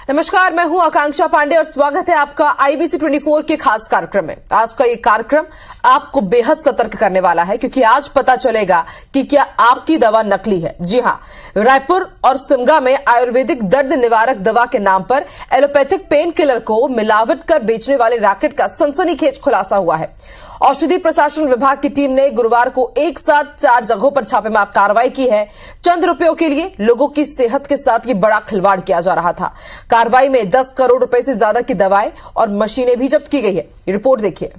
नमस्कार, मैं हूं आकांक्षा पांडे और स्वागत है आपका IBC 24 के खास कार्यक्रम में। आज का ये कार्यक्रम आपको बेहद सतर्क करने वाला है, क्योंकि आज पता चलेगा कि क्या आपकी दवा नकली है। जी हां, रायपुर और सिमगा में आयुर्वेदिक दर्द निवारक दवा के नाम पर एलोपैथिक पेन किलर को मिलावट कर बेचने वाले रैकेट का सनसनीखेज खुलासा हुआ है। औषधि प्रशासन विभाग की टीम ने गुरुवार को एक साथ 4 जगहों पर छापेमार कार्रवाई की है। चंद रुपयों के लिए लोगों की सेहत के साथ ये बड़ा खिलवाड़ किया जा रहा था। कार्रवाई में 10 करोड़ रुपए से ज्यादा की दवाएं और मशीनें भी जब्त की गई है। ये रिपोर्ट देखिए।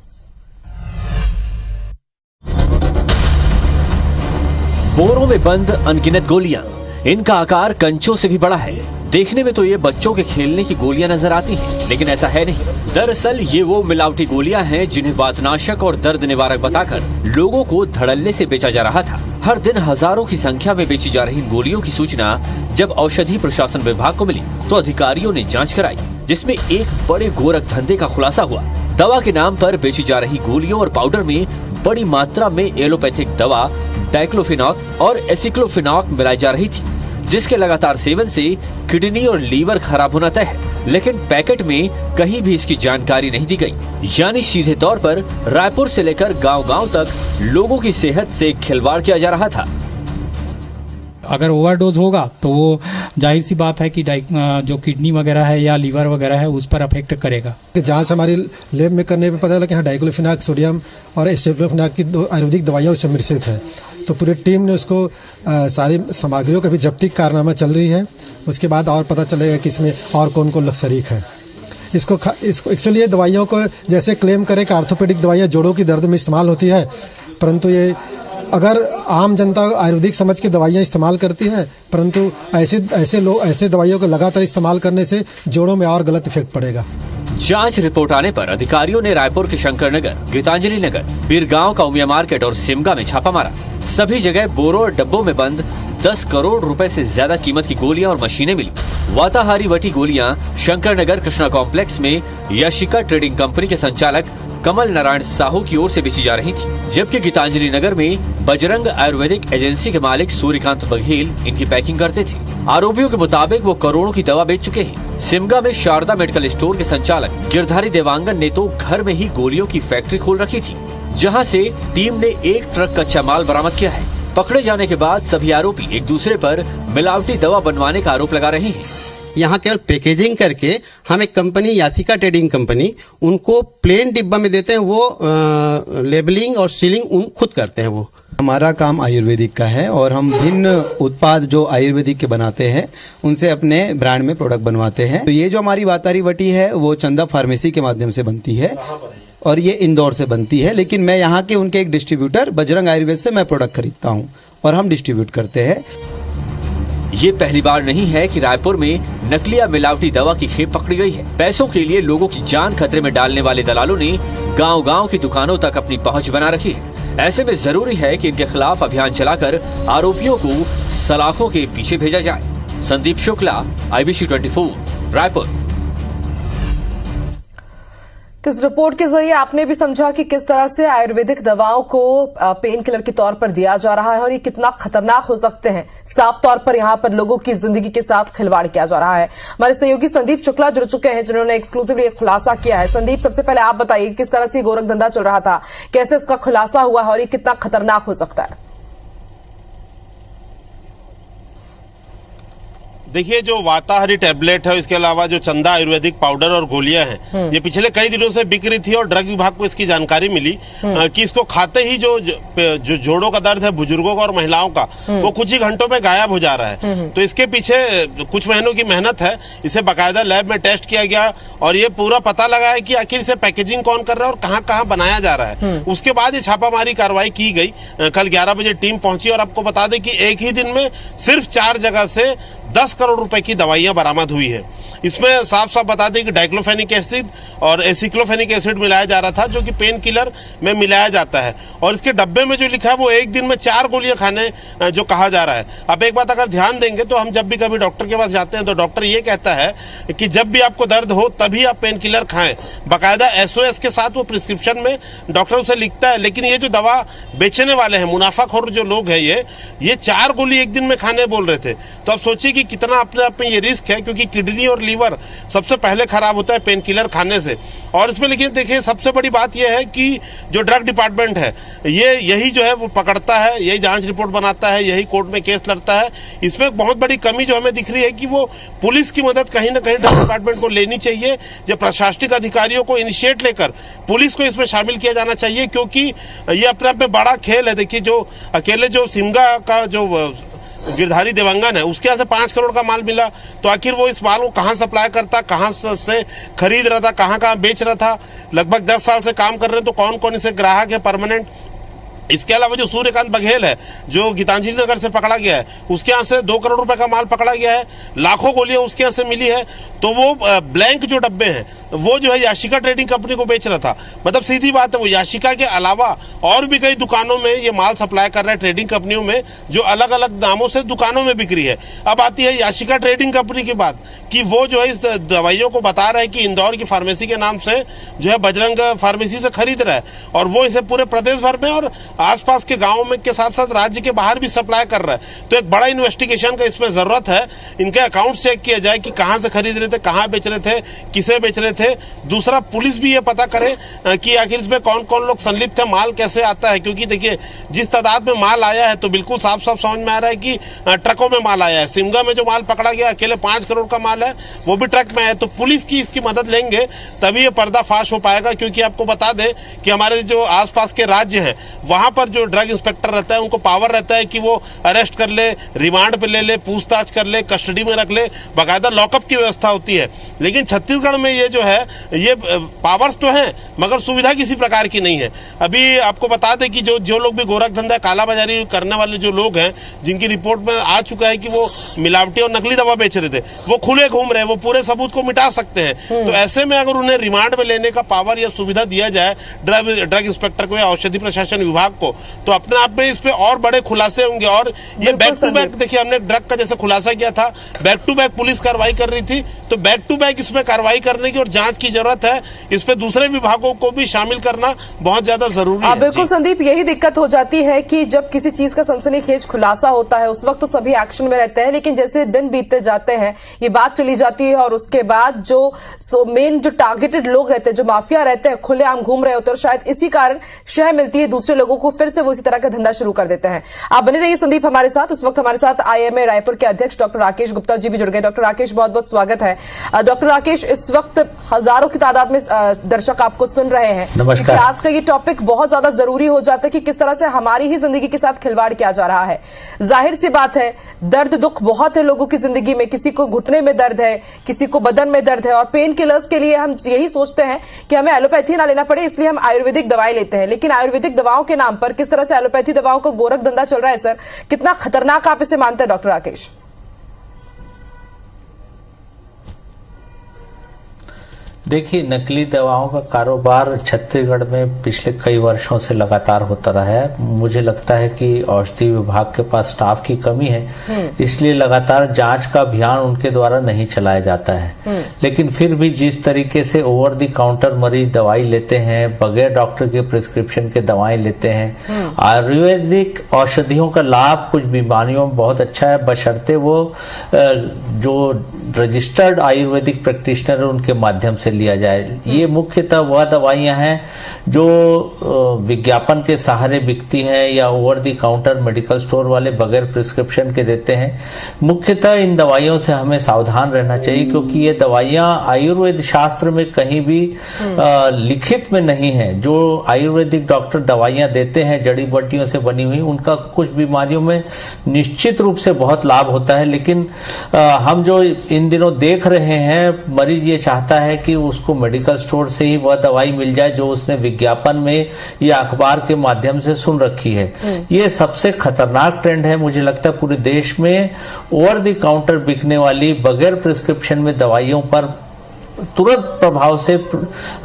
बोरों में बंद अनगिनत गोलियां, इनका आकार कंचों से भी बड़ा है। देखने में तो ये बच्चों के खेलने की गोलियां नजर आती हैं, लेकिन ऐसा है नहीं। दरअसल ये वो मिलावटी गोलियां हैं जिन्हें वातनाशक और दर्द निवारक बताकर लोगों को धड़ल्ले से बेचा जा रहा था। हर दिन हजारों की संख्या में बेची जा रही गोलियों की सूचना जब औषधि प्रशासन विभाग को मिली तो अधिकारियों ने जांच कराई, जिसमें एक बड़े गोरख धंधे का खुलासा हुआ। दवा के नाम पर बेची जा रही गोलियों और पाउडर में बड़ी मात्रा में एलोपैथिक दवा डाइक्लोफेनाक और एसिक्लोफेनाक मिलाई जा रही थी, जिसके लगातार सेवन से किडनी और लीवर खराब होना तय है। लेकिन पैकेट में कहीं भी इसकी जानकारी नहीं दी गई, यानी सीधे तौर पर रायपुर से लेकर गांव-गांव तक लोगों की सेहत से खिलवाड़ किया जा रहा था। अगर ओवरडोज होगा तो वो जाहिर सी बात है कि जो किडनी वगैरह है या लीवर वगैरह है उस पर अफेक्ट करेगा। जांच हमारी लैब में करने पे पता चला कि यहाँ डाइक्लोफेनाक, सोडियम और एसिक्लोफेनाक की आयुर्वेदिक दवाइयाँ उसमें मिश्रित है। तो पूरी टीम ने उसको सारी सामग्रियों का भी जब्ती कारनामा चल रही है। उसके बाद और पता चलेगा कि इसमें और कौन कौन लोग शरीक है। इसको एक्चुअली ये दवाइयों को जैसे क्लेम करें कि आर्थोपेडिक दवाइयाँ जोड़ों की दर्द में इस्तेमाल होती है, परंतु ये अगर आम जनता आयुर्वेदिक समझ के दवाइयाँ इस्तेमाल करती है, परंतु ऐसे दवाइयों को लगातार इस्तेमाल करने से जोड़ों में और गलत इफेक्ट पड़ेगा। जांच रिपोर्ट आने पर अधिकारियों ने रायपुर के शंकर नगर, गीतांजलि नगर, बीरगांव का उमिया मार्केट और सिमगा में छापा मारा। सभी जगह बोरों और डब्बों में बंद 10 करोड़ रुपए से ज्यादा कीमत की गोलियां और मशीनें मिली। वाताहारी वटी गोलियां शंकर नगर कृष्णा कॉम्प्लेक्स में यशिका ट्रेडिंग कंपनी के संचालक कमल नारायण साहू की ओर से बेची जा रही थी, जबकि गीतांजलि नगर में बजरंग आयुर्वेदिक एजेंसी के मालिक सूर्यकांत बघेल इनकी पैकिंग करते थे। आरोपियों के मुताबिक वो करोड़ों की दवा बेच चुके हैं। सिमगा में शारदा मेडिकल स्टोर के संचालक गिरधारी देवांगन ने तो घर में ही गोलियों की फैक्ट्री खोल रखी थी, जहां से टीम ने 1 ट्रक कच्चा माल बरामद किया है। पकड़े जाने के बाद सभी आरोपी एक दूसरे पर मिलावटी दवा बनवाने का आरोप लगा रहे हैं। यहाँ केवल पैकेजिंग करके हम एक कंपनी यासिका ट्रेडिंग कंपनी उनको प्लेन डिब्बा में देते हैं, वो लेबलिंग और सीलिंग खुद करते हैं। वो हमारा काम आयुर्वेदिक का है और हम भिन्न उत्पाद जो आयुर्वेदिक के बनाते हैं उनसे अपने ब्रांड में प्रोडक्ट बनवाते हैं। तो ये जो हमारी वाताहारी वटी है वो चंदा फार्मेसी के माध्यम से बनती है और ये इंदौर से बनती है, लेकिन मैं यहाँ के उनके एक डिस्ट्रीब्यूटर बजरंग आयुर्वेद से मैं प्रोडक्ट खरीदता हूँ और हम डिस्ट्रीब्यूट करते हैं। ये पहली बार नहीं है कि रायपुर में नकली या मिलावटी दवा की खेप पकड़ी गई है। पैसों के लिए लोगों की जान खतरे में डालने वाले दलालों ने गांव-गांव की दुकानों तक अपनी पहुंच बना रखी है। ऐसे में जरूरी है कि इनके खिलाफ अभियान चलाकर आरोपियों को सलाखों के पीछे भेजा जाए। संदीप शुक्ला, IBC 24, रायपुर। इस रिपोर्ट के जरिए आपने भी समझा कि किस तरह से आयुर्वेदिक दवाओं को पेन किलर के तौर पर दिया जा रहा है और ये कितना खतरनाक हो सकते हैं। साफ तौर पर यहाँ पर लोगों की जिंदगी के साथ खिलवाड़ किया जा रहा है। हमारे सहयोगी संदीप शुक्ला जुड़ चुके हैं, जिन्होंने एक्सक्लूसिवली एक खुलासा किया है। संदीप, सबसे पहले आप बताइए किस तरह से गोरख धंधा चल रहा था, कैसे इसका खुलासा हुआ है और ये कितना खतरनाक हो सकता है? देखिए, जो वाताहारी टैबलेट है, इसके अलावा जो चंदा आयुर्वेदिक पाउडर और गोलियां हैं, ये पिछले कई दिनों से बिक रही थी और ड्रग विभाग को इसकी जानकारी मिली कि इसको खाते ही जो जोड़ों का दर्द है बुजुर्गों का और महिलाओं का, वो कुछ ही घंटों में गायब हो जा रहा है। तो इसके पीछे कुछ महीनों की मेहनत है। इसे बाकायदा लैब में टेस्ट किया गया और ये पूरा पता लगा है कि आखिर इसे पैकेजिंग कौन कर रहा है और कहाँ कहाँ बनाया जा रहा है। उसके बाद ये छापामारी कार्रवाई की गई। कल 11 बजे टीम पहुंची और आपको बता दें कि एक ही दिन में सिर्फ 4 जगह से 10 करोड़ रुपए की दवाइयां बरामद हुई है। इसमें साफ साफ बता दें कि डाइक्लोफेनिक एसिड और एसिक्लोफेनिक एसिड मिलाया जा रहा था, जो कि पेन किलर में मिलाया जाता है। और इसके डब्बे में जो लिखा है वो एक दिन में 4 गोलियां खाने जो कहा जा रहा है। अब एक बात अगर ध्यान देंगे तो हम जब भी कभी डॉक्टर के पास जाते हैं तो डॉक्टर ये कहता है कि जब भी आपको दर्द हो तभी आप पेन किलर खाएं, बाकायदा SOS के साथ वो प्रिस्क्रिप्शन में डॉक्टर उसे लिखता है। लेकिन ये जो दवा बेचने वाले हैं, मुनाफाखोर जो लोग हैं, ये 4 गोली एक दिन में खाने बोल रहे थे। तो आप सोचिए कि कितना अपने आप में ये रिस्क है, क्योंकि किडनी और लीवर सबसे पहले खराब होता है पेन किलर खाने से। और इसमें लेकिन देखिए सबसे बड़ी बात यह है कि जो ड्रग डिपार्टमेंट है यही जो है वो पकड़ता है, यही जांच रिपोर्ट बनाता है, यही कोर्ट में केस लड़ता है। इसमें एक बहुत बड़ी कमी जो हमें दिख रही है कि वो पुलिस की मदद कहीं ना कहीं ड्रग डिपार्टमेंट को लेनी चाहिए। जो प्रशासनिक अधिकारियों को इनिशिएट लेकर पुलिस को इसमें शामिल किया जाना चाहिए, क्योंकि ये अपने आप में बड़ा खेल है। देखिए जो अकेले जो सिमगा का जो गिरधारी देवंगन है उसके यहाँ से 5 करोड़ का माल मिला, तो आखिर वो इस माल को कहाँ सप्लाई करता, कहाँ से खरीद रहा था, कहाँ बेच रहा था। लगभग 10 साल से काम कर रहे हैं, तो कौन कौन इसे ग्राहक है परमानेंट। इसके अलावा जो सूर्यकांत बघेल है जो गीतांजलि नगर से पकड़ा गया है, उसके यहाँ से 2 करोड़ रुपए का माल पकड़ा गया है, लाखों गोलियां उसके यहाँ से मिली है। तो वो ब्लैंक जो डब्बे हैं वो जो है याशिका ट्रेडिंग कंपनी को बेच रहा था। मतलब सीधी बात है, वो याशिका के अलावा और भी कई दुकानों में ये माल सप्लाई कर रहा है, ट्रेडिंग कंपनियों में, जो अलग अलग नामों से दुकानों में बिक्री है। अब आती है याशिका ट्रेडिंग कंपनी की बात कि वो जो है इस दवाइयों को बता रहा है कि इंदौर की फार्मेसी के नाम से जो है बजरंग फार्मेसी से खरीद रहा है, और वो इसे पूरे प्रदेश भर में और आसपास के गांवों में के साथ साथ राज्य के बाहर भी सप्लाई कर रहा है। तो एक बड़ा इन्वेस्टिगेशन का इसमें जरूरत है। इनके अकाउंट चेक किया जाए कि कहां से खरीद रहे थे, कहां बेच रहे थे, किसे बेच रहे थे। दूसरा, पुलिस भी ये पता करे कि आखिर इसमें कौन कौन लोग संलिप्त है, माल कैसे आता है। क्योंकि देखिए जिस तादाद में माल आया है तो बिल्कुल साफ साफ समझ में आ रहा है कि ट्रकों में माल आया है। सिमगा में जो माल पकड़ा गया अकेले 5 करोड़ का माल है, वो भी ट्रक में है। तो पुलिस की इसकी मदद लेंगे तभी ये पर्दाफाश हो पाएगा। क्योंकि आपको बता दें कि हमारे जो आसपास के राज्य हैं वहां पर जो ड्रग इंस्पेक्टर रहता है उनको पावर रहता है कि वो अरेस्ट कर ले, रिमांड पे ले ले, पूछताछ कर ले, कस्टडी में रख ले, बाकायदा लॉकअप की व्यवस्था होती है। लेकिन छत्तीसगढ़ में ये जो है ये पावर्स तो हैं मगर सुविधा किसी प्रकार की नहीं है। अभी आपको बता दें कि जो लोग भी गोरख धंधा कालाबाजारी करने वाले जो लोग हैं, जिनकी रिपोर्ट में आ चुका है कि वो मिलावटी और नकली दवा बेच रहे थे, वो खुले घूम रहे हैं, वो पूरे सबूत को मिटा सकते हैं। तो ऐसे में अगर उन्हें रिमांड में लेने का पावर या सुविधा दिया जाए ड्रग इंस्पेक्टर को या औषधि प्रशासन विभाग को, तो अपने आप में इस पे और बड़े खुलासे होंगे। और ये बैक टू बैक देखिए, हमने ड्रग का जैसे खुलासा किया था, बैक टू बैक पुलिस कार्रवाई कर रही थी, तो बैक टू बैक इसमें कार्रवाई करने की और जांच की जरूरत है। इस पे दूसरे विभागों को भी शामिल करना बहुत ज्यादा जरूरी है। बिल्कुल संदीप, यही दिक्कत हो जाती है कि जब किसी चीज का सनसनीखेज खुलासा होता है उस वक्त तो सभी एक्शन में रहते हैं, लेकिन जैसे दिन बीतते जाते हैं ये बात चली जाती है और उसके बाद जो मेन जो टारगेटेड लोग रहते हैं, जो माफिया रहते हैं, खुलेआम घूम रहे होते हैं और शायद इसी कारण शह मिलती है दूसरे लोगों को, फिर से वो इसी तरह का धंधा शुरू कर देते हैं। आप बने रहिए संदीप हमारे साथ। इस वक्त हमारे साथ IIMA रायपुर के अध्यक्ष डॉक्टर राकेश गुप्ता जी भी जुड़ गए। डॉक्टर राकेश, बहुत बहुत स्वागत है। डॉक्टर राकेश, इस वक्त हजारों की तादाद में दर्शक आपको सुन रहे हैं, क्योंकि आज का ये टॉपिक बहुत ज्यादा जरूरी हो जाता है कि किस तरह से हमारी ही जिंदगी के साथ खिलवाड़ किया जा रहा है। जाहिर सी बात है, दर्द दुख बहुत है लोगों की जिंदगी में, किसी को घुटने में दर्द है, किसी को बदन में दर्द है, और पेन किलर्स के लिए हम यही सोचते हैं कि हमें एलोपैथी ना लेना पड़े, इसलिए हम आयुर्वेदिक दवाएं लेते हैं। लेकिन आयुर्वेदिक दवाओं के नाम पर किस तरह से एलोपैथी दवाओं का गोरख धंधा चल रहा है सर, कितना खतरनाक आप इसे मानते हैं डॉक्टर राकेश? देखिए, नकली दवाओं का कारोबार छत्तीसगढ़ में पिछले कई वर्षों से लगातार होता रहा है। मुझे लगता है कि औषधि विभाग के पास स्टाफ की कमी है, इसलिए लगातार जांच का अभियान उनके द्वारा नहीं चलाया जाता है। लेकिन फिर भी जिस तरीके से ओवर द काउंटर मरीज दवाई लेते हैं, बगैर डॉक्टर के प्रिस्क्रिप्शन के दवाएं लेते हैं, आयुर्वेदिक औषधियों का लाभ कुछ बीमारियों में बहुत अच्छा है, बशर्ते वो जो रजिस्टर्ड आयुर्वेदिक प्रैक्टिशनर उनके माध्यम से लिया जाए। ये मुख्यतः वह दवाइयां हैं जो विज्ञापन के सहारे बिकती हैं या over the counter medical store वाले बगैर प्रिस्क्रिप्शन के देते हैं। मुख्यतः इन दवाइयों से हमें सावधान रहना चाहिए, क्योंकि ये दवाइयां आयुर्वेद शास्त्र में कहीं भी लिखित में नहीं है। जो आयुर्वेदिक डॉक्टर दवाइयां देते हैं जड़ी बूटियों से बनी हुई, उनका कुछ बीमारियों में निश्चित रूप से बहुत लाभ होता है, लेकिन हम जो इन दिनों देख रहे हैं, मरीज ये चाहता है कि उसको मेडिकल स्टोर से ही वह दवाई मिल जाए जो उसने विज्ञापन में या अखबार के माध्यम से सुन रखी है। ये सबसे खतरनाक ट्रेंड है मुझे लगता है पूरे देश में। ओवर द काउंटर बिकने वाली बगैर प्रिस्क्रिप्शन में दवाइयों पर तुरंत प्रभाव से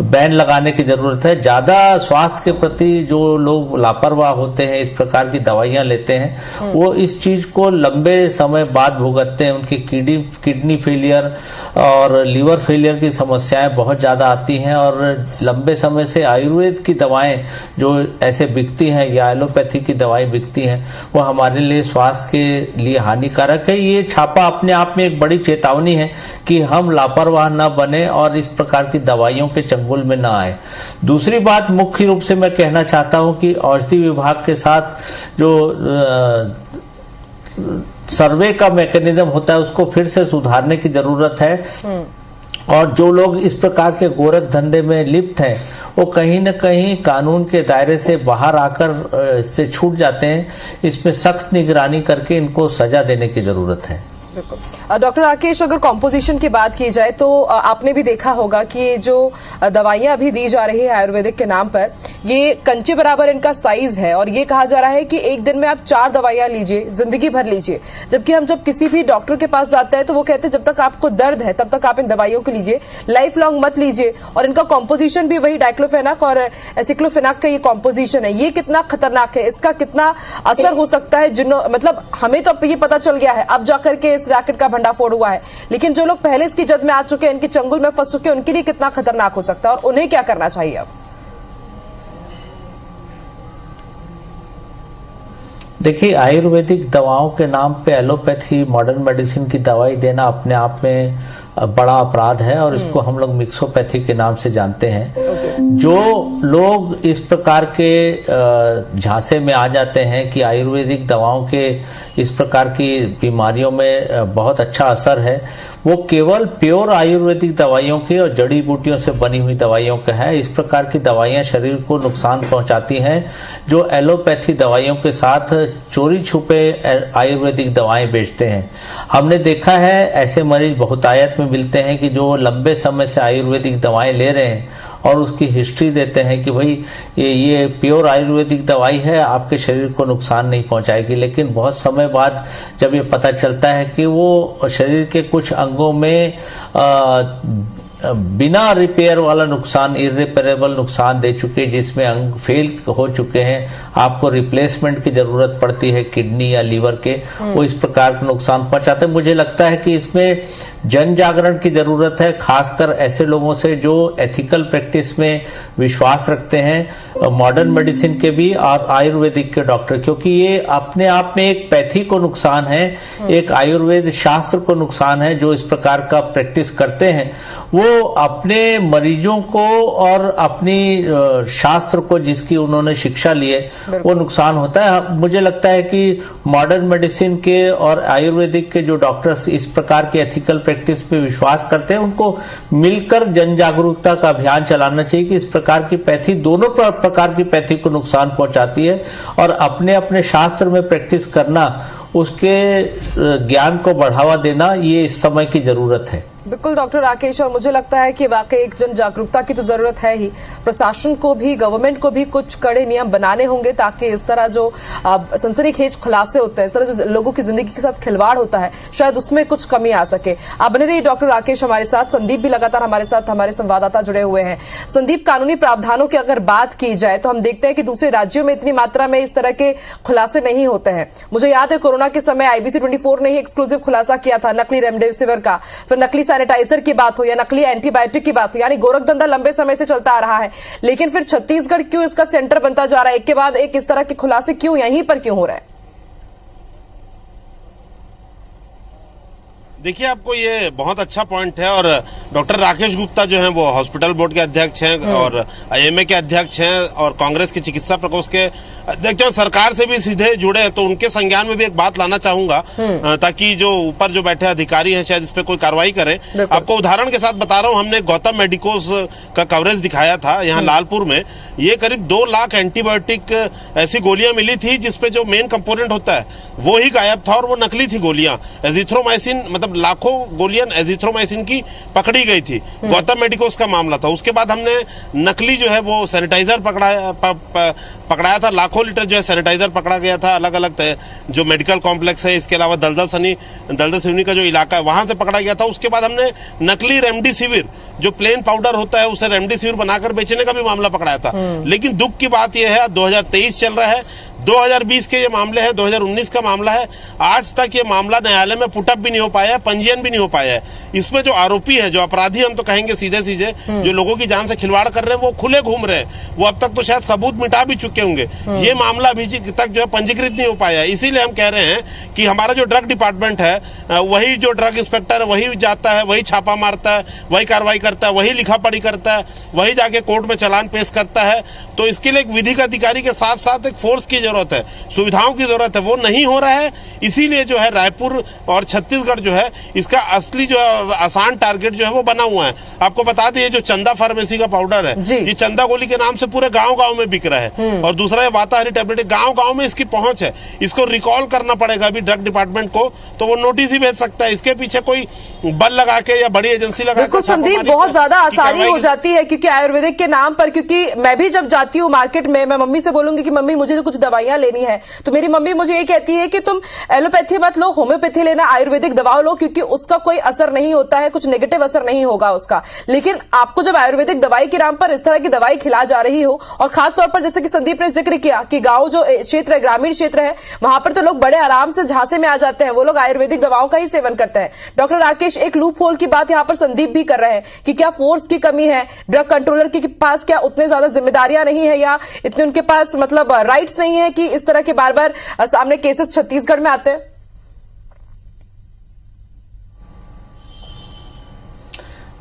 बैन लगाने की जरूरत है। ज्यादा स्वास्थ्य के प्रति जो लोग लापरवाह होते हैं, इस प्रकार की दवाइयां लेते हैं, वो इस चीज को लंबे समय बाद भुगतते हैं। उनकी किडनी फेलियर और लीवर फेलियर की समस्याएं बहुत ज्यादा आती हैं और लंबे समय से आयुर्वेद की दवाएं जो ऐसे बिकती हैं या एलोपैथी की दवाएं बिकती हैं, वो हमारे लिए स्वास्थ्य के लिए हानिकारक है। ये छापा अपने आप में एक बड़ी चेतावनी है कि हम लापरवाह न बने और इस प्रकार की दवाइयों के चंगुल में ना आए। दूसरी बात मुख्य रूप से मैं कहना चाहता हूं कि औषधि विभाग के साथ जो सर्वे का मैकेनिज्म होता है उसको फिर से सुधारने की जरूरत है। और जो लोग इस प्रकार के गोरख धंधे में लिप्त हैं वो कहीं न कहीं कानून के दायरे से बाहर आकर इससे छूट जाते हैं। इसमें सख्त निगरानी करके इनको सजा देने की जरूरत है। डॉक्टर राकेश, अगर कॉम्पोजिशन की बात की जाए तो आपने भी देखा होगा कि ये जो दवाइयां अभी दी जा रही है आयुर्वेदिक के नाम पर, ये कंचे बराबर इनका साइज है और ये कहा जा रहा है कि एक दिन में आप 4 दवाइयां लीजिए, जिंदगी भर लीजिए। जबकि हम जब किसी भी डॉक्टर के पास जाते हैं तो वो कहते हैं जब तक आपको दर्द है तब तक आप इन दवाइयों को लीजिए, लाइफ लॉन्ग मत लीजिए। और इनका कॉम्पोजिशन भी वही डाइक्लोफेनाक और एसिक्लोफेनाक का ये कॉम्पोजिशन है। ये कितना खतरनाक है, इसका कितना असर हो सकता है? मतलब हमें तो अब ये पता चल गया है, अब जाकर के रैकेट का भंडाफोड़ हुआ है, लेकिन जो लोग पहले इसकी जद में आ चुके हैं, इनके चंगुल में फंस चुके हैं, उनके लिए कितना खतरनाक हो सकता है और उन्हें क्या करना चाहिए अब? देखिए, आयुर्वेदिक दवाओं के नाम पे एलोपैथी मॉडर्न मेडिसिन की दवाई देना अपने आप में बड़ा अपराध है और इसको हम लोग मिक्सोपैथी के नाम से जानते हैं। जो लोग इस प्रकार के झांसे में आ जाते हैं कि आयुर्वेदिक दवाओं के इस प्रकार की बीमारियों में बहुत अच्छा असर है, वो केवल प्योर आयुर्वेदिक दवाइयों के और जड़ी बूटियों से बनी हुई दवाइयों का है। इस प्रकार की दवाइयां शरीर को नुकसान पहुंचाती हैं। जो एलोपैथी दवाइयों के साथ चोरी छुपे आयुर्वेदिक दवाएं बेचते हैं, हमने देखा है ऐसे मरीज बहुतायत में मिलते हैं कि जो लंबे समय से आयुर्वेदिक दवाएं ले रहे हैं और उसकी हिस्ट्री देते हैं कि भाई ये प्योर आयुर्वेदिक दवाई है, आपके शरीर को नुकसान नहीं पहुंचाएगी। लेकिन बहुत समय बाद जब ये पता चलता है कि वो शरीर के कुछ अंगों में बिना रिपेयर वाला नुकसान, इर्रिपेरेबल नुकसान दे चुके, जिसमें अंग फेल हो चुके हैं, आपको रिप्लेसमेंट की जरूरत पड़ती है किडनी या लीवर के, वो इस प्रकार का नुकसान पहुंचाते हैं। मुझे लगता है कि इसमें जन जागरण की जरूरत है, खासकर ऐसे लोगों से जो एथिकल प्रैक्टिस में विश्वास रखते हैं, मॉडर्न मेडिसिन के भी और आयुर्वेदिक के डॉक्टर, क्योंकि ये अपने आप में एक पैथी को नुकसान है, एक आयुर्वेद शास्त्र को नुकसान है। जो इस प्रकार का प्रैक्टिस करते हैं वो अपने मरीजों को और अपनी शास्त्र को जिसकी उन्होंने शिक्षा ली है वो नुकसान होता है। मुझे लगता है कि मॉडर्न मेडिसिन के और आयुर्वेदिक के जो डॉक्टर्स इस प्रकार के एथिकल प्रैक्टिस पे विश्वास करते हैं, उनको मिलकर जन जागरूकता का अभियान चलाना चाहिए कि इस प्रकार की पैथी, दोनों प्रकार की पैथी को नुकसान पहुंचाती है और अपने अपने शास्त्र में प्रैक्टिस करना, उसके ज्ञान को बढ़ावा देना, ये इस समय की जरूरत है। बिल्कुल डॉक्टर राकेश, और मुझे लगता है कि वाकई एक जन जागरूकता की तो जरूरत है ही। प्रशासन को भी, गवर्नमेंट को भी कुछ कड़े नियम बनाने होंगे ताकि इस तरह जो सनसनीखेज खुलासे होते हैं, इस तरह जो लोगों की जिंदगी के साथ खिलवाड़ होता है, शायद उसमें कुछ कमी आ सके। आप बने रहिए डॉक्टर राकेश हमारे साथ। संदीप भी लगातार हमारे साथ, हमारे संवाददाता जुड़े हुए हैं। संदीप, कानूनी प्रावधानों की अगर बात की जाए तो हम देखते हैं कि दूसरे राज्यों में इतनी मात्रा में इस तरह के खुलासे नहीं होते हैं। मुझे याद है कोरोना के समय IBC 24 ने ही एक्सक्लूसिव खुलासा किया था नकली रेमडेसिविर का, फिर नकली सैनिटाइजर की बात हो या नकली एंटीबायोटिक की बात हो, यानी गोरख धंधा लंबे समय से चलता आ रहा है। लेकिन फिर छत्तीसगढ़ क्यों इसका सेंटर बनता जा रहा है? एक के बाद एक इस तरह के खुलासे क्यों यहीं पर क्यों हो रहे हैं? देखिए, आपको ये बहुत अच्छा पॉइंट है। और डॉक्टर राकेश गुप्ता जो हैं वो हॉस्पिटल बोर्ड के अध्यक्ष हैं और IMA के अध्यक्ष हैं और कांग्रेस के चिकित्सा प्रकोष्ठ के अध्यक्ष, सरकार से भी सीधे जुड़े हैं। तो उनके संज्ञान में भी एक बात लाना चाहूंगा ताकि जो ऊपर जो बैठे अधिकारी हैं शायद इस पे कोई कार्रवाई करें। आपको उदाहरण के साथ बता रहा हूं, हमने गौतम मेडिकोज का कवरेज दिखाया था यहाँ लालपुर में। ये करीब 2 लाख एंटीबायोटिक ऐसी गोलियां मिली थी जिसपे जो मेन कंपोनेंट होता है वो ही गायब था और वो नकली थी गोलियां। एजिथ्रोमाइसिन मतलब लाखों गोलियां एजिथ्रोमाइसिन की पकड़ी गई थी। गौतम मेडिकोस का मामला था। उसके बाद हमने नकली जो है वो सैनिटाइजर पकड़ाया था। लाखों लीटर जो है सैनिटाइजर पकड़ा गया था अलग अलग जो मेडिकल कॉम्प्लेक्स है, इसके अलावा दलदल सिवनी का जो इलाका है वहां से पकड़ा गया था। उसके बाद हमने नकली रेमडेसिविर जो प्लेन पाउडर होता है उसे रेमडेसिविर बनाकर बेचने का भी मामला पकड़ाया था। लेकिन दुख की बात यह है 2023 चल रहा है, 2020 के ये मामले हैं, 2019 का मामला है, आज तक ये मामला न्यायालय में पुटअप भी नहीं हो पाया है, पंजीयन भी नहीं हो पाया है। इसमें जो आरोपी है, जो अपराधी हम तो कहेंगे सीधे जो लोगों की जान से खिलवाड़ कर रहे हैं वो खुले घूम रहे हैं। वो अब तक तो शायद सबूत मिटा भी चुके होंगे। ये मामला अभी तक जो है पंजीकृत नहीं हो पाया है। इसीलिए हम कह रहे हैं कि हमारा जो ड्रग डिपार्टमेंट है, वही जो ड्रग इंस्पेक्टर है वही जाता है, वही छापा मारता है, वही कार्रवाई करता है, वही लिखा पढ़ी करता है, वही जाके कोर्ट में चालान पेश करता है। तो इसके लिए एक विधिक अधिकारी के साथ साथ एक फोर्स की जरूरत है, सुविधाओं की जरूरत है, वो नहीं हो रहा है। इसीलिए जो है रायपुर और छत्तीसगढ़ जो है इसका असली जो है आसान टारगेट जो है वो बना हुआ है। आपको बता दें जो चंदा फार्मेसी का पाउडर है, ये चंदा गोली के नाम से पूरे गांव-गांव में बिक रहा है। और दूसरा ये वाताहरी टैबलेट गांव-गांव में इसकी पहुंच है। इसको रिकॉल करना पड़ेगा अभी ड्रग डिपार्टमेंट को, तो वो नोटिस ही भेज सकता है। इसके पीछे कोई बल लगा के या बड़ी एजेंसी लगा के संदीप बहुत ज्यादा आसानी हो जाती है, क्योंकि आयुर्वेदिक के नाम पर, क्योंकि मैं भी जब जाती हूँ मार्केट में, मैं मम्मी से बोलूंगी कि मम्मी मुझे तो कुछ दवाइयां लेनी है, तो मेरी मम्मी मुझे ये कहती है कि तुम एलोपैथी मत लो, होम्योपैथी लेना, आयुर्वेदिक दवा लो, क्योंकि उसका कोई असर नहीं होता है, कुछ नेगेटिव असर नहीं होगा उसका। लेकिन आपको जब आयुर्वेदिक दवाई के नाम पर इस तरह की दवाई खिला जा रही हो, और खासतौर पर जैसे कि संदीप ने जिक्र किया कि गांव जो क्षेत्र है, ग्रामीण क्षेत्र है, वहां पर तो लोग बड़े आराम से झांसे में आ जाते हैं, वो लोग आयुर्वेदिक दवाओं का ही सेवन करते हैं। डॉक्टर राकेश, एक लूप होल की बात यहां पर संदीप भी कर रहे हैं कि क्या फोर्स की कमी है, ड्रग कंट्रोलर के पास क्या उतने ज्यादा जिम्मेदारियां नहीं है, या इतने उनके पास मतलब राइट्स नहीं है कि इस तरह के बार बार सामने केसेस छत्तीसगढ़ में आते हैं?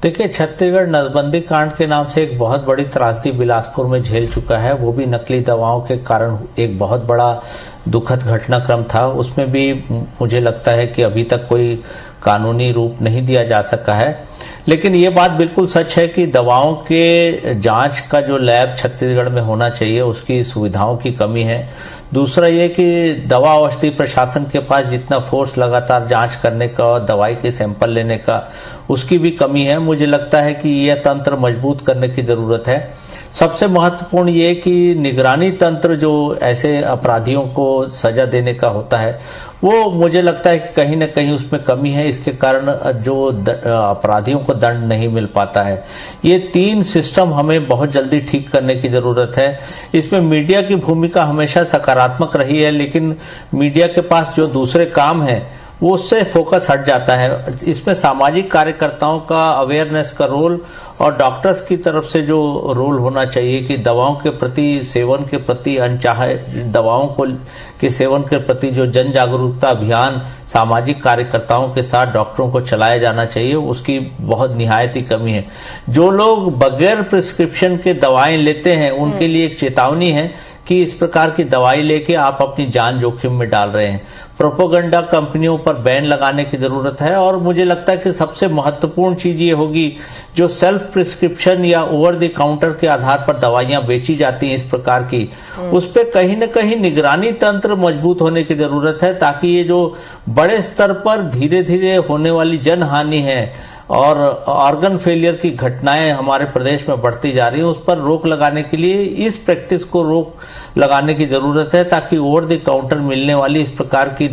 देखिए, छत्तीसगढ़ नसबंदी कांड के नाम से एक बहुत बड़ी त्रासदी बिलासपुर में झेल चुका है। वो भी नकली दवाओं के कारण एक बहुत बड़ा दुखद घटनाक्रम था। उसमें भी मुझे लगता है कि अभी तक कोई कानूनी रूप नहीं दिया जा सका है। लेकिन ये बात बिल्कुल सच है कि दवाओं के जांच का जो लैब छत्तीसगढ़ में होना चाहिए उसकी सुविधाओं की कमी है। दूसरा ये कि दवा औषधि प्रशासन के पास जितना फोर्स लगातार जांच करने का और दवाई के सैंपल लेने का उसकी भी कमी है। मुझे लगता है कि यह तंत्र मजबूत करने की जरूरत है। सबसे महत्वपूर्ण ये कि निगरानी तंत्र जो ऐसे अपराधियों को सजा देने का होता है वो मुझे लगता है कि कहीं ना कहीं उसमें कमी है। इसके कारण जो अपराधियों को दंड नहीं मिल पाता है। ये 3 सिस्टम हमें बहुत जल्दी ठीक करने की जरूरत है। इसमें मीडिया की भूमिका हमेशा सकारात्मक रही है, लेकिन मीडिया के पास जो दूसरे काम है वो उससे फोकस हट जाता है। इसमें सामाजिक कार्यकर्ताओं का अवेयरनेस का रोल और डॉक्टर्स की तरफ से जो रोल होना चाहिए कि दवाओं के प्रति, सेवन के प्रति, अनचाहे दवाओं के सेवन के प्रति जो जन जागरूकता अभियान सामाजिक कार्यकर्ताओं के साथ डॉक्टरों को चलाया जाना चाहिए, उसकी बहुत निहायत ही कमी है। जो लोग बगैर प्रिस्क्रिप्शन के दवाएं लेते हैं उनके लिए एक चेतावनी है कि इस प्रकार की दवाई लेके आप अपनी जान जोखिम में डाल रहे हैं। प्रोपोगंडा कंपनियों पर बैन लगाने की जरूरत है। और मुझे लगता है कि सबसे महत्वपूर्ण चीज ये होगी, जो सेल्फ प्रिस्क्रिप्शन या ओवर द काउंटर के आधार पर दवाइयां बेची जाती हैं इस प्रकार की, उस पे कहीं न कहीं निगरानी तंत्र मजबूत होने की जरूरत है, ताकि ये जो बड़े स्तर पर धीरे धीरे होने वाली जनहानि है और ऑर्गन फेलियर की घटनाएं हमारे प्रदेश में बढ़ती जा रही है, उस पर रोक लगाने के लिए इस प्रैक्टिस को रोक लगाने की जरूरत है, ताकि ओवर द काउंटर मिलने वाली इस प्रकार की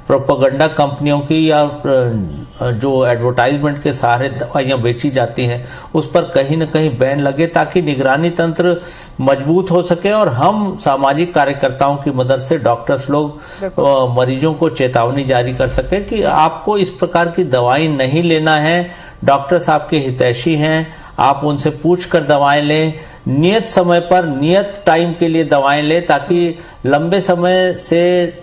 प्रोपेगेंडा कंपनियों की या जो एडवर्टाइजमेंट के सहारे दवाइयां बेची जाती हैं उस पर कहीं न कहीं बैन लगे, ताकि निगरानी तंत्र मजबूत हो सके और हम सामाजिक कार्यकर्ताओं की मदद से डॉक्टर्स लोग मरीजों को चेतावनी जारी कर सके कि आपको इस प्रकार की दवाई नहीं लेना है। डॉक्टर्स आपके हितैषी हैं, आप उनसे पूछकर दवाएं लें, नियत समय पर नियत टाइम के लिए दवाएं लें, ताकि लंबे समय से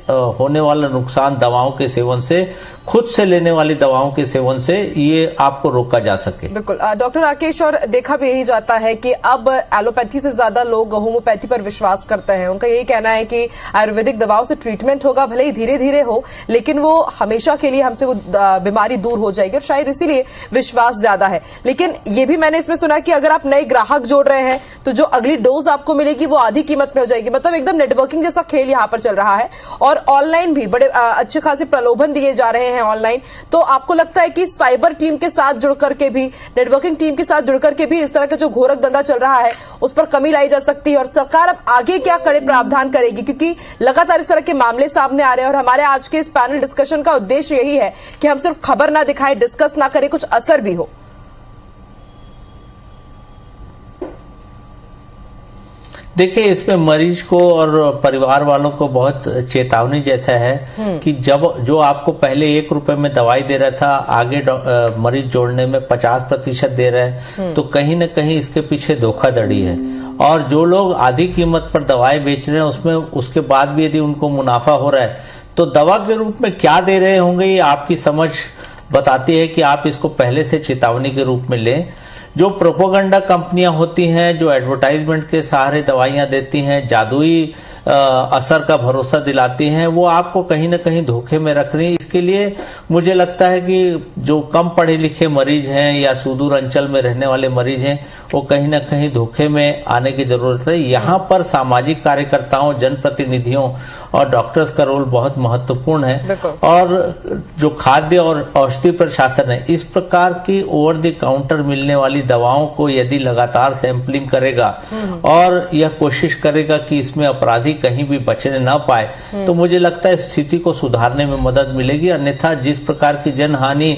होने वाला नुकसान दवाओं के सेवन से, खुद से लेने वाली दवाओं के सेवन से, ये आपको रोका जा सके। बिल्कुल डॉक्टर राकेश, और देखा भी यही जाता है कि अब एलोपैथी से ज्यादा लोग होम्योपैथी पर विश्वास करते हैं। उनका यही कहना है कि आयुर्वेदिक दवाओं से ट्रीटमेंट होगा, भले ही धीरे धीरे हो, लेकिन वो हमेशा के लिए हमसे वो बीमारी दूर हो जाएगी, और शायद इसीलिए विश्वास ज्यादा है। लेकिन ये भी मैंने इसमें सुना कि अगर आप नए ग्राहक जोड़ रहे हैं तो जो अगली डोज आपको मिलेगी वो आधी कीमत में हो जाएगी, मतलब एकदम नेटवर्किंग जैसा खेल यहाँ पर चल रहा है और ऑनलाइन भी बड़े अच्छे खासे प्रलोभन दिए जा रहे हैं ऑनलाइन, तो आपको लगता है कि साइबर टीम के साथ जुड़ करके भी, नेटवर्किंग टीम के साथ जुड़ करके भी इस तरह का जो घोरक धंधा चल रहा है उस पर कमी लाई जा सकती है? और सरकार अब आगे क्या कड़े प्रावधान करेगी, क्योंकि लगातार इस तरह के मामले सामने आ रहे हैं और हमारे आज के इस पैनल डिस्कशन का उद्देश्य यही है कि हम सिर्फ खबर ना दिखाएं, डिस्कस ना करें, कुछ असर भी हो। देखिए, इसमें मरीज को और परिवार वालों को बहुत चेतावनी जैसा है कि जब जो आपको पहले 1 रुपए में दवाई दे रहा था, आगे मरीज जोड़ने में 50% दे रहा है, तो कहीं ना कहीं इसके पीछे धोखाधड़ी है। और जो लोग आधी कीमत पर दवाई बेच रहे हैं उसमें उसके बाद भी यदि उनको मुनाफा हो रहा है तो दवा के रूप में क्या दे रहे होंगे, ये आपकी समझ बताती है कि आप इसको पहले से चेतावनी के रूप में लें। जो प्रोपोगंडा कंपनियां होती हैं, जो एडवर्टाइजमेंट के सहारे दवाइयां देती हैं, जादुई असर का भरोसा दिलाती हैं, वो आपको कहीं ना कहीं धोखे में रख रही है। इसके लिए मुझे लगता है कि जो कम पढ़े लिखे मरीज हैं या सुदूर अंचल में रहने वाले मरीज हैं, वो कहीं ना कहीं धोखे में आने की जरूरत है। यहाँ पर सामाजिक कार्यकर्ताओं, जनप्रतिनिधियों और डॉक्टर्स का रोल बहुत महत्वपूर्ण है। और जो खाद्य और औषधि प्रशासन है, इस प्रकार की ओवर द काउंटर मिलने वाली दवाओं को यदि लगातार सैंपलिंग करेगा और यह कोशिश करेगा कि इसमें अपराधी कहीं भी बचने ना पाए, तो मुझे लगता है स्थिति को सुधारने में मदद मिलेगी। अन्यथा जिस प्रकार की जनहानि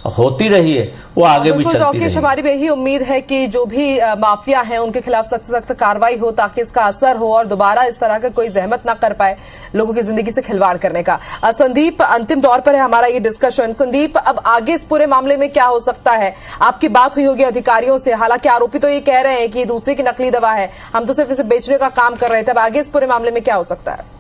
होती रही है वो आगे भी चलती रहेगी। हमारी भी यही उम्मीद है कि जो भी माफिया हैं उनके खिलाफ सख्त सख्त कार्रवाई हो ताकि इसका असर हो और दोबारा इस तरह का कोई जहमत ना कर पाए लोगों की जिंदगी से खिलवाड़ करने का। संदीप, अंतिम दौर पर है हमारा ये डिस्कशन। संदीप, अब आगे इस पूरे मामले में क्या हो सकता है? आपकी बात हुई होगी अधिकारियों से, हालांकि आरोपी तो ये कह रहे हैं कि दूसरे की नकली दवा है, हम तो सिर्फ इसे बेचने का काम कर रहे थे। अब आगे इस पूरे मामले में क्या हो सकता है?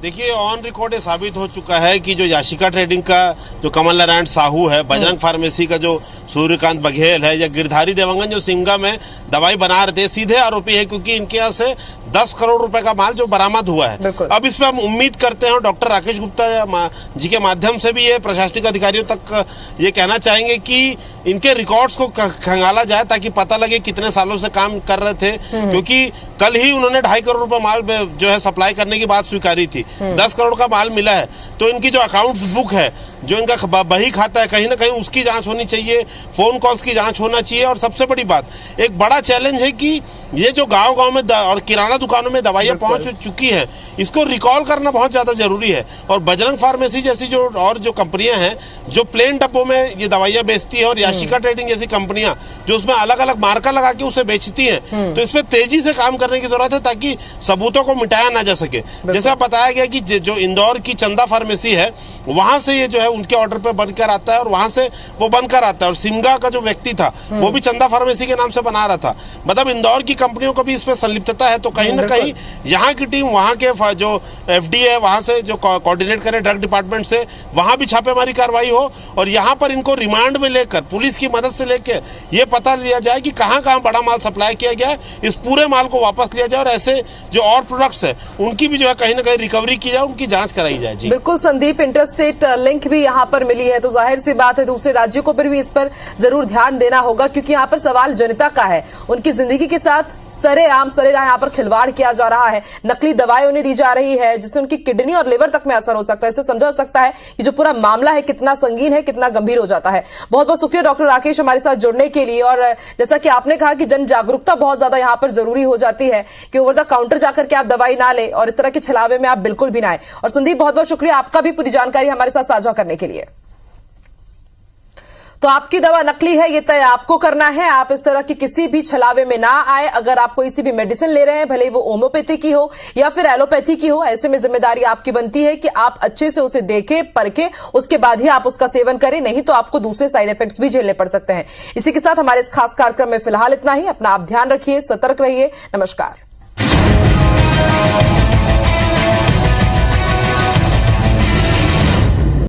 देखिए, ऑन रिकॉर्ड ये साबित हो चुका है कि जो याशिका ट्रेडिंग का जो कमल नारायण साहू है, बजरंग फार्मेसी का जो सूर्यकांत बघेल है, या गिरधारी देवंगन जो सिंगा में दवाई बना रहे थे, सीधे आरोपी है, क्योंकि इनके यहाँ से 10 करोड़ रुपए का माल जो बरामद हुआ है। अब इसमें हम उम्मीद करते हैं, डॉक्टर राकेश गुप्ता जी के माध्यम से भी ये प्रशासनिक अधिकारियों तक ये कहना चाहेंगे कि इनके रिकॉर्ड्स को खंगाला जाए ताकि पता लगे कितने सालों से काम कर रहे थे, क्योंकि कल ही उन्होंने 2.5 करोड़ रुपए माल जो है सप्लाई करने की बात स्वीकारी थी। 10 करोड़ का माल मिला है, तो इनकी जो अकाउंट्स बुक है, जो इनका बही खाता है, कहीं ना कहीं उसकी जांच होनी चाहिए, फोन कॉल्स की जांच होना चाहिए। और सबसे बड़ी बात, एक बड़ा चैलेंज है कि ये जो गांव-गांव में और किराना दुकानों में दवाइयां पहुंच चुकी हैं, इसको रिकॉल करना बहुत ज्यादा जरूरी है। और बजरंग फार्मेसी जैसी जो कंपनियां हैं जो प्लेन डब्बों में ये दवाइयां बेचती है, और याशिका ट्रेडिंग जैसी कंपनियां जो उसमें अलग अलग मार्का लगा के उसे बेचती हैं, तो इसमें तेजी से काम करने की जरूरत है ताकि सबूतों को मिटाया ना जा सके। जैसा बताया गया कि जो इंदौर की चंदा फार्मेसी है, वहां से ये जो है उनके ऑर्डर पे बनकर आता है और वहां से वो बनकर आता है। और सिमगा का जो व्यक्ति था वो भी चंदा फार्मेसी के नाम से बना रहा था। मतलब इंदौर की कंपनियों को भी इसमें संलिप्तता है। तो कहीं ना कहीं यहाँ की टीम, वहाँ के जो एफडी है, वहां से जो कोऑर्डिनेट करे ड्रग डिपार्टमेंट से, वहां भी छापेमारी कार्रवाई हो और यहाँ पर इनको रिमांड में लेकर पुलिस की मदद से लेकर ये पता लिया जाए कि कहाँ कहाँ बड़ा माल सप्लाई किया गया है, इस पूरे माल को वापस लिया जाए और ऐसे जो और प्रोडक्ट्स है उनकी भी जो है कहीं ना कहीं रिकवरी की जाए, उनकी जांच कराई जाए। जी बिल्कुल संदीप, इंटरस्टेट लिंक भी यहाँ पर मिली है, तो जाहिर सी बात है दूसरे राज्यों को पर भी इस पर जरूर ध्यान देना होगा, क्योंकि यहाँ पर सवाल जनता का है, उनकी जिंदगी के साथ सरेआम सरेराह यहाँ पर खिलवाड़ किया जा रहा है, नकली दवाएं उन्हें दी जा रही है जिससे उनकी किडनी और लिवर तक में असर हो सकता है। इससे समझा सकता है कि जो पूरा मामला है कितना संगीन है, कितना गंभीर हो जाता है। बहुत बहुत शुक्रिया डॉक्टर राकेश हमारे साथ जुड़ने के लिए। और जैसा कि आपने कहा कि जन जागरूकता बहुत ज्यादा यहाँ पर जरूरी हो जाती है कि ओवर द काउंटर जाकर के आप दवाई ना ले और इस तरह के छलावे में आप बिल्कुल भी ना आए। और संदीप, बहुत बहुत शुक्रिया आपका भी पूरी जानकारी हमारे साथ साझा करने के लिए। तो आपकी दवा नकली है ये तय आपको करना है, आप इस तरह की किसी भी छलावे में ना आए। अगर आप कोई सी भी मेडिसिन ले रहे हैं, भले वो होम्योपैथी की हो या फिर एलोपैथी की हो, ऐसे में जिम्मेदारी आपकी बनती है कि आप अच्छे से उसे देखें, परखें, उसके बाद ही आप उसका सेवन करें, नहीं तो आपको दूसरे साइड इफेक्ट्स भी झेलने पड़ सकते हैं। इसी के साथ हमारे इस खास कार्यक्रम में फिलहाल इतना ही। अपना आप ध्यान रखिए, सतर्क रहिए। नमस्कार।